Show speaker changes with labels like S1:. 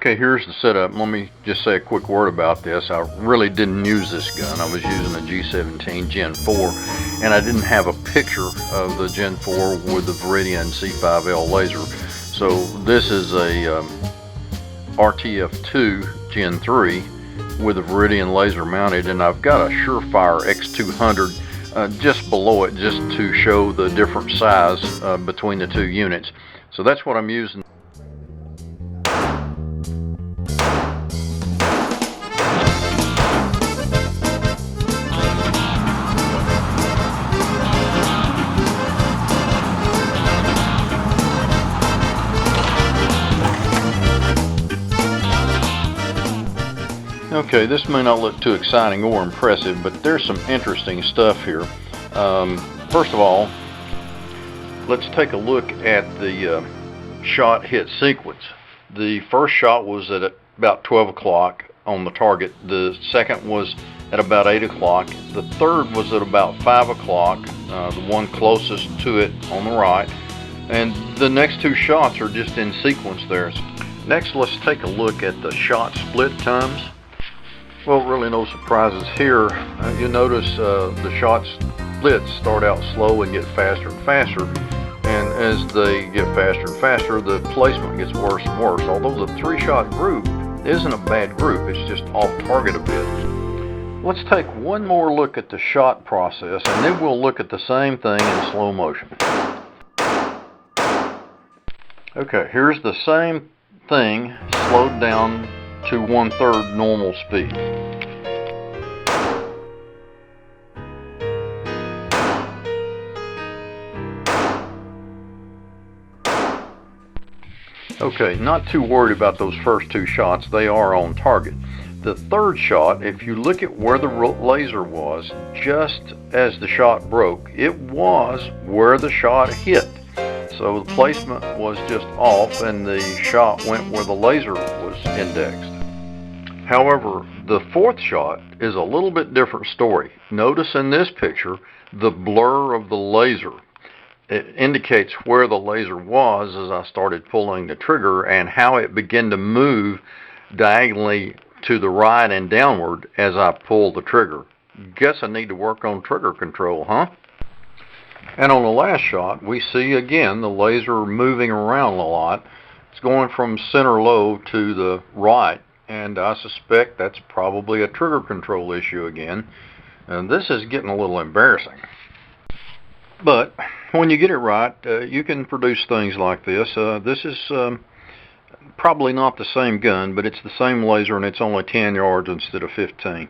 S1: Okay, here's the setup. Let me just say a quick word about this. I really didn't use this gun. I was using a G17 Gen 4, and I didn't have a picture of the Gen 4 with the Viridian C5L laser. So this is a RTF2 Gen 3 with a Viridian laser mounted, and I've got a Surefire X200 just below it, just to show the different size between the two units. So that's what I'm using. Okay, this may not look too exciting or impressive, but there's some interesting stuff here. First of all, let's take a look at the shot hit sequence. The first shot was at about 12 o'clock on the target. The second was at about 8 o'clock. The third was at about 5 o'clock, the one closest to it on the right. And the next two shots are just in sequence there. Next, let's take a look at the shot split times. Well, really no surprises here. You notice the shot splits start out slow and get faster and faster. And as they get faster and faster, the placement gets worse and worse. Although the three-shot group isn't a bad group, it's just off target a bit. Let's take one more look at the shot process, and then we'll look at the same thing in slow motion. Okay, here's the same thing slowed down to 1/3 normal speed. Okay, not too worried about those first two shots. They are on target. The third shot, if you look at where the laser was, just as the shot broke, it was where the shot hit. So the placement was just off and the shot went where the laser was indexed. However, the fourth shot is a little bit different story. Notice in this picture the blur of the laser. It indicates where the laser was as I started pulling the trigger and how it began to move diagonally to the right and downward as I pulled the trigger. Guess I need to work on trigger control, huh? And on the last shot, we see again the laser moving around a lot. It's going from center low to the right, and I suspect that's probably a trigger control issue again. And this is getting a little embarrassing. But when you get it right, you can produce things like this. This is probably not the same gun, but it's the same laser, and it's only 10 yards instead of 15.